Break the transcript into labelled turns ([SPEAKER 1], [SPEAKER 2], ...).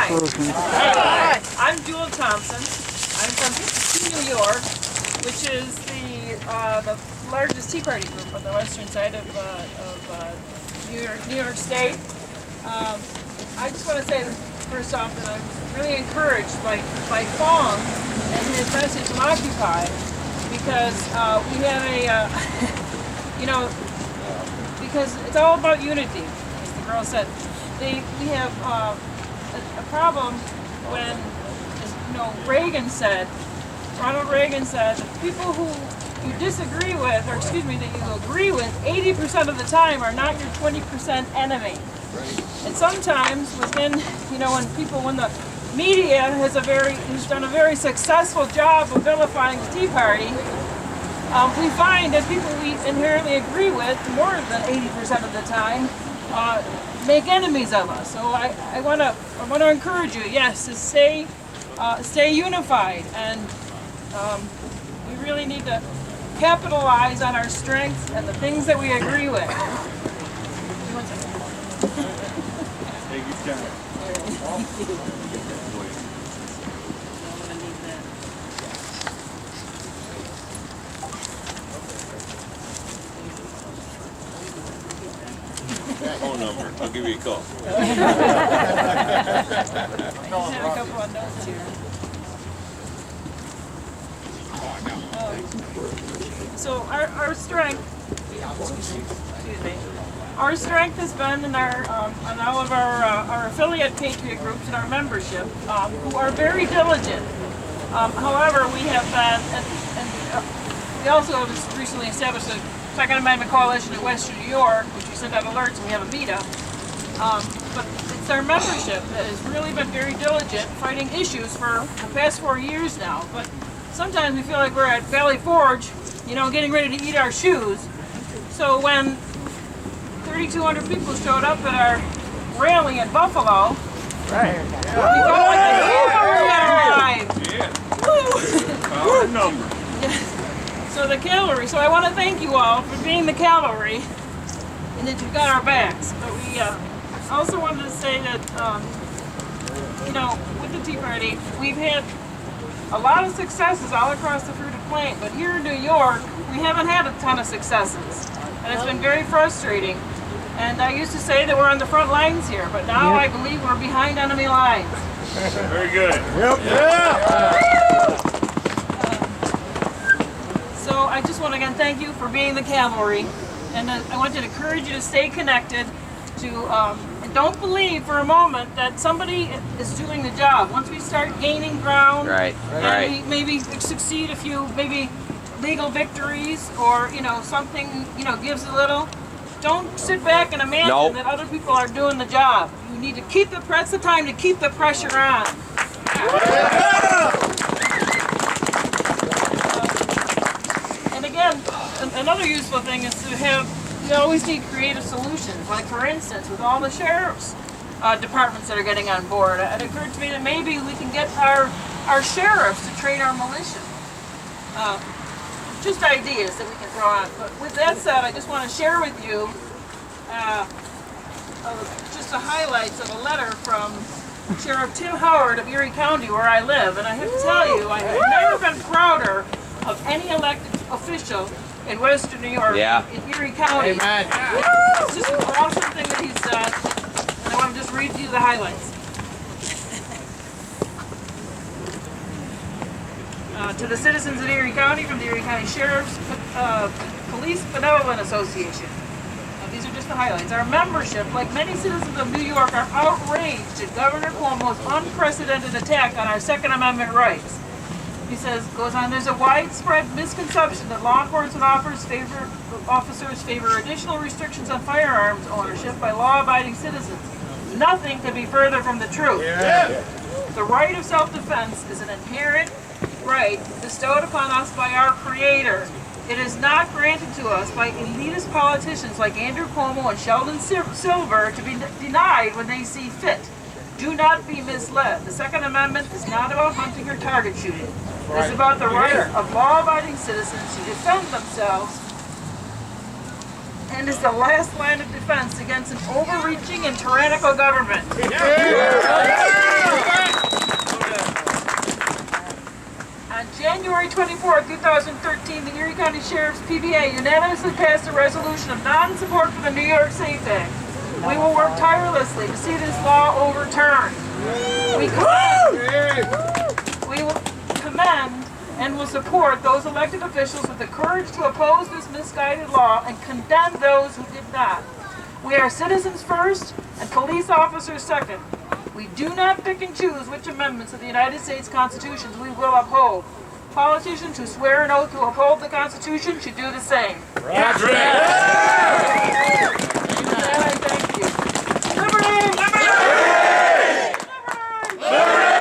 [SPEAKER 1] Hi, I'm Jul Thompson. I'm from New York, which is the largest Tea Party group on the western side of New York State. I just want to say first off that I'm really encouraged by Fong and his message from Occupy, because we have a because it's all about unity, as the girl said. We have a problem when, as Ronald Reagan said, the people who you disagree with, or excuse me, that you agree with, 80% of the time are not your 20% enemy. And sometimes within, when the media has done a very successful job of vilifying the Tea Party, we find that people we inherently agree with more than 80% of the time make enemies of us. So I want to encourage you, yes, to stay unified, and we really need to capitalize on our strengths and the things that we agree with.
[SPEAKER 2] Take your time. Phone number. I'll give you a call.
[SPEAKER 1] I just have a couple of notes here. So our strength, our strength has been in on all of our affiliate Patriot groups and our membership, who are very diligent. However, we have been, and we also have recently established a Second Amendment Coalition in Western New York, which we send out alerts and we have a meetup. But it's our membership that has really been very diligent fighting issues for the past 4 years now. But sometimes we feel like we're at Valley Forge, getting ready to eat our shoes. So when 3,200 people showed up at our rally in Buffalo,
[SPEAKER 2] Right.
[SPEAKER 1] we felt like the cavalry had arrived.
[SPEAKER 2] Yeah. Power number.
[SPEAKER 1] So the cavalry. So I want to thank you all for being the cavalry, and that you've got our backs. But we also wanted to say that, with the Tea Party, we've had a lot of successes all across the Fruited Plain, but here in New York, we haven't had a ton of successes, and it's been very frustrating. And I used to say that we're on the front lines here, but now I believe we're behind enemy lines.
[SPEAKER 2] Very good. Yep. Yeah.
[SPEAKER 1] So I just want to again thank you for being the cavalry, and I want to encourage you to stay connected and don't believe for a moment that somebody is doing the job. Once we start gaining ground, and we maybe succeed a few maybe legal victories, or something gives a little. Don't sit back and imagine that other people are doing the job. You need to that's the time to keep the pressure on. And again, another useful thing is to you always need creative solutions. Like for instance, with all the sheriff's departments that are getting on board, it occurred to me that maybe we can get our sheriffs to train our militia. Just ideas that we can throw on. But with that said, I just want to share with you just the highlights of a letter from Sheriff Tim Howard of Erie County, where I live. And I have to tell you, I have never been prouder of any elected official in Western New York, in Erie County.
[SPEAKER 3] Amen.
[SPEAKER 1] It's just an awesome thing that he said, and I want to just read to you the highlights. To the citizens of Erie County, from the Erie County Sheriff's Police Benevolent Association. These are just the highlights. Our membership, like many citizens of New York, are outraged at Governor Cuomo's unprecedented attack on our Second Amendment rights. He goes on, there's a widespread misconception that law enforcement officers favor additional restrictions on firearms ownership by law-abiding citizens. Nothing could be further from the truth.
[SPEAKER 2] Yeah.
[SPEAKER 1] The right of self-defense is an inherent right bestowed upon us by our Creator. It is not granted to us by elitist politicians like Andrew Cuomo and Sheldon Silver to be denied when they see fit. Do not be misled. The Second Amendment is not about hunting or target shooting. It is about the right of law-abiding citizens to defend themselves, and is the last line of defense against an overreaching and tyrannical government. 24, 2013, the Erie County Sheriff's PBA unanimously passed a resolution of non-support for the New York Safe Act. We will work tirelessly to see this law overturned. We will commend and will support those elected officials with the courage to oppose this misguided law and condemn those who did not. We are citizens first and police officers second. We do not pick and choose which amendments of the United States Constitution we will uphold. Politicians who swear an oath to uphold the Constitution should do the same.
[SPEAKER 2] That's right.